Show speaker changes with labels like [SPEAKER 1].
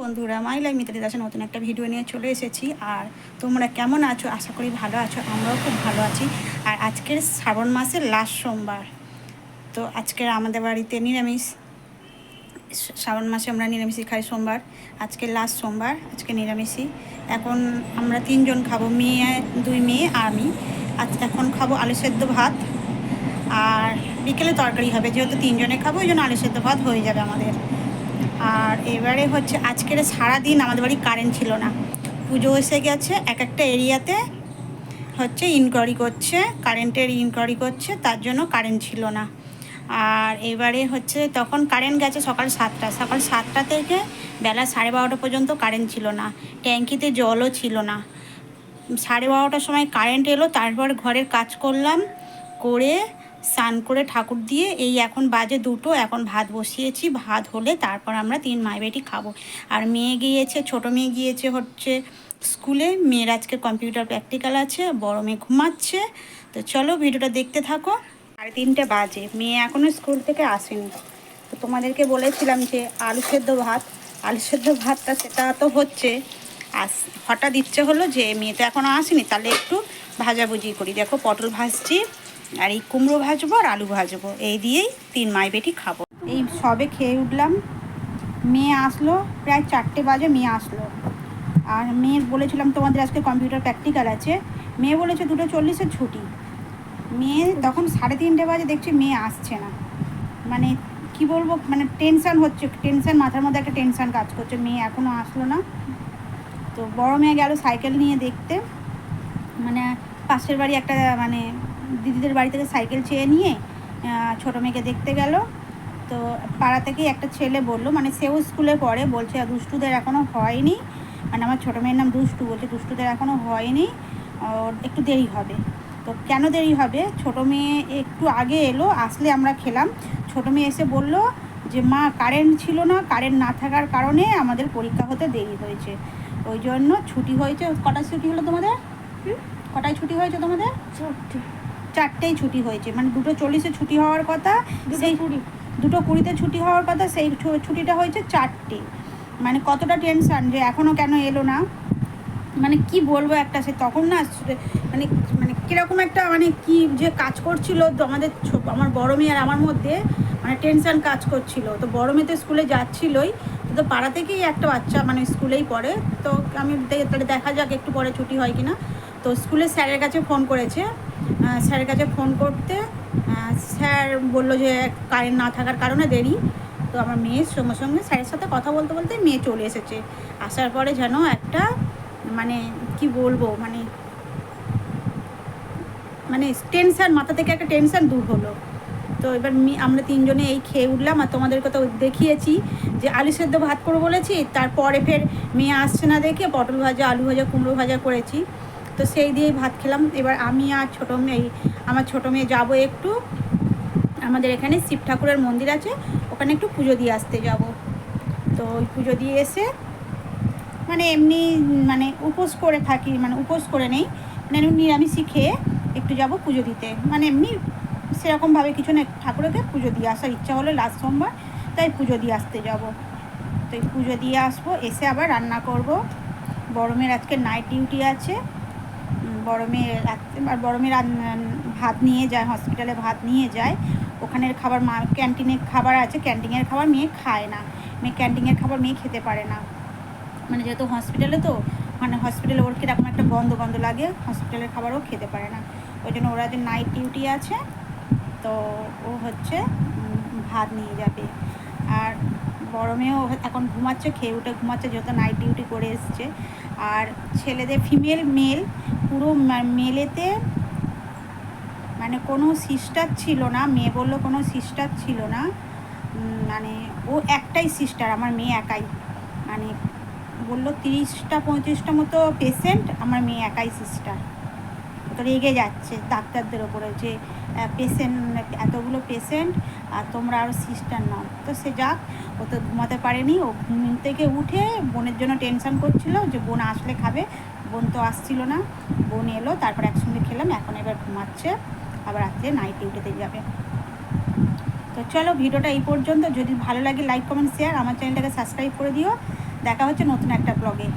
[SPEAKER 1] বন্ধুরা, my life Mitali দাসের নতুন একটা ভিডিও নিয়ে চলে এসেছি। আর তোমরা কেমন আছো? আশা করি ভালো আছো। আমরাও খুব ভালো আছি। আর আজকের শ্রাবণ মাসের লাস্ট সোমবার, তো আজকের আমাদের বাড়িতে নিরামিষ। শ্রাবণ মাসে আমরা নিরামিষই খাই সোমবার। আজকে লাস্ট সোমবার, আজকে নিরামিষই। এখন আমরা 3জন খাবো, মেয়ে, 2 মেয়ে আর আমি। এখন খাবো আলু সেদ্ধ ভাত, আর বিকেলে তরকারি হবে। যেহেতু 3জনে খাবো, ওই জন্য আলু সেদ্ধ ভাত হয়ে যাবে আমাদের। আর এবারে হচ্ছে আজকের সারাদিন আমাদের বাড়ি কারেন্ট ছিল না। পুজো এসে গেছে, এক একটা এরিয়াতে হচ্ছে ইনকোয়ারি করছে, কারেন্টের ইনকোয়ারি করছে, তার জন্য কারেন্ট ছিল না। আর এবারে হচ্ছে তখন কারেন্ট গেছে সকাল 7টা থেকে বেলা 12:30 পর্যন্ত কারেন্ট ছিল না। ট্যাঙ্কিতে জলও ছিল না। 12:30টার সময় কারেন্ট এলো, তারপর ঘরের কাজ করলাম, করে স্নান করে ঠাকুর দিয়ে এই এখন বাজে 2টো। এখন ভাত বসিয়েছি, ভাত হলে তারপর আমরা 3 মাই বেটি খাবো। আর মেয়ে গিয়েছে, ছোটো মেয়ে গিয়েছে হচ্ছে স্কুলে। মেয়ের আজকে কম্পিউটার প্র্যাকটিক্যাল আছে, বড় মেয়ে ঘুমাচ্ছে। তো চলো ভিডিওটা দেখতে থাকো। 3:30 বাজে, মেয়ে এখনও স্কুল থেকে আসেনি। তো তোমাদেরকে বলেছিলাম যে আলু সেদ্ধ ভাতটা সেটা তো হচ্ছে। আর হঠাৎ ইচ্ছে হলো যে মেয়ে তো এখনও আসেনি, তাহলে একটু ভাজাভুজি করি। দেখো পটল ভাজছি, আর এই কুমড়ো ভাজবো আর আলু ভাজবো, এই দিয়েই 3 মাই বেটি খাবো। এই সবে খেয়ে উঠলাম, মেয়ে আসলো প্রায় 4টে বাজে, মেয়ে আসলো। আর মেয়ের বলেছিলাম তোমাদের আজকে কম্পিউটার প্র্যাকটিক্যাল আছে, মেয়ে বলেছে 2:40 ছুটি। মেয়ে তখন 3:30 বাজে, দেখছি মেয়ে আসছে না। মানে কি বলবো, মানে টেনশান হচ্ছে, মাথার মধ্যে একটা টেনশান কাজ করছে, মেয়ে এখনও আসলো না। তো বড় মেয়ে গেল সাইকেল নিয়ে দেখতে, মানে পাশের বাড়ি একটা মানে দিদিদের বাড়ি থেকে সাইকেল চেয়ে নিয়ে ছোটো মেয়েকে দেখতে গেল। তো পাড়া থেকেই একটা ছেলে বললো, মানে সেও স্কুলে পড়ে, বলছে দুষ্টুদের এখনও হয়নি। মানে আমার ছোটো মেয়ের নাম দুষ্টু, বলছে দুষ্টুদের এখনও হয়নি, একটু দেরি হবে। তো কেন দেরি হবে? ছোটো মেয়ে একটু আগে এলো, আসলে আমরা খেলাম। ছোটো মেয়ে এসে বলল যে মা কারেন্ট ছিল না, কারেন্ট না থাকার কারণে আমাদের পরীক্ষা হতে দেরি হয়েছে, ওই জন্য ছুটি হয়েছে। কটায় ছুটি হলো তোমাদের? কটায় ছুটি হয়েছে তোমাদের? 4টেই ছুটি হয়েছে। মানে 2:40 ছুটি হওয়ার কথা, সেই 2:20 ছুটি হওয়ার কথা, সেই ছুটিটা হয়েছে 4টে। মানে কতটা টেনশান যে এখনও কেন এলো না। মানে কি বলবো, একটা সে তখন না মানে মানে কীরকম একটা মানে কি যে কাজ করছিল তো আমার বড় মেয়ে আর আমার মধ্যে, মানে টেনশান কাজ করছিল। তো বড় মেয়ে তো স্কুলে যাচ্ছিলই, তো পাড়া থেকেই একটা বাচ্চা মানে স্কুলেই পড়ে। তো আমি তাহলে দেখা যাক একটু পরে ছুটি হয় কি না। তো স্কুলে স্যারের কাছে ফোন করেছে, স্যারের কাছে ফোন করতে স্যার বললো যে কারেন্ট না থাকার কারণে দেরি। তো আমার মেয়ের সঙ্গে সঙ্গে স্যারের সাথে কথা বলতে বলতে মেয়ে চলে এসেছে। আসার পরে যেন একটা মানে কি বলবো, মানে মানে টেনশান, মাথা থেকে একটা টেনশান দূর হলো। তো এবার আমরা 3জনে এই খেয়ে উঠলাম। আর তোমাদেরকে তো দেখিয়েছি যে আলু সেদ্ধ ভাত করে বলেছি, তারপরে ফের মেয়ে আসছে না দেখে পটল ভাজা, আলু ভাজা, কুমড়ো ভাজা করেছি। তো সেই দিয়েই ভাত খেলাম। এবার আমি আর আমার ছোটো মেয়ে যাবো একটু, আমাদের এখানে শিব ঠাকুরের মন্দির আছে, ওখানে একটু পুজো দিয়ে আসতে যাব। তো ওই পুজো দিয়ে এসে মানে এমনি মানে উপোস করে থাকি, মানে উপোস করে নেই, মানে নিরামিষই খেয়ে একটু যাব পুজো দিতে। মানে এমনি সেরকমভাবে কিছু না, ঠাকুরকে পুজো দিয়ে আসার ইচ্ছা হলো লাস্ট সোমবার, তাই পুজো দিয়ে আসতে যাব। তো এই পুজো দিয়ে আসবো, এসে আবার রান্না করব। বড় মেয়ের আজকে নাইট ডিউটি আছে। বড় মেয়ে ভাত নিয়ে যায়, হসপিটালে ভাত নিয়ে যায়। ওখানের খাবার ক্যান্টিনের খাবার আছে, ক্যান্টিনের খাবার মেয়ে খায় না। ক্যান্টিনের খাবার মেয়ে খেতে পারে না, মানে যেহেতু হসপিটালে, তো মানে হসপিটালে ওর কীরকম একটা গন্ধ লাগে, হসপিটালের খাবারও খেতে পারে না। ওই জন্য ওরা যে নাইট ডিউটি আছে, তো ও হচ্ছে ভাত নিয়ে যাবে। আর বড় মেয়েও এখন ঘুমাচ্ছে, খেয়ে উঠে ঘুমাচ্ছে, যেহেতু নাইট ডিউটি করে এসছে। আর ছেলেদের মেল পুরো মেলেতে মানে কোনো সিস্টার ছিল না। মেয়ে বললো কোনো সিস্টার ছিল না, মানে ও একটাই সিস্টার, আমার মেয়ে একাই। মানে বললো 30-35টা মতো পেশেন্ট, আমার মেয়ে একাই সিস্টার। তো রেগে যাচ্ছে ডাক্তারদের ওপরে যে পেশেন্ট, এতগুলো পেশেন্ট আর তোমরা আরও সিস্টার নাও। তো সে যাক, ও তো ঘুমাতে পারেনি। ও ঘুম থেকে উঠে বোনের জন্য টেনশান করছিল যে বোন আসলে খাবে, বোন তো আসছিল না। বোন এলো, তারপর একসঙ্গে খেলাম। এখন এবার ঘুমাচ্ছে, আবার রাত্রে নাইট ডিউটিতে যাবে। তো চলো ভিডিওটা এই পর্যন্ত। যদি ভালো লাগে লাইক, কমেন্ট, শেয়ার, আমার চ্যানেলটাকে সাবস্ক্রাইব করে দিও। দেখা হচ্ছে নতুন একটা ব্লগে।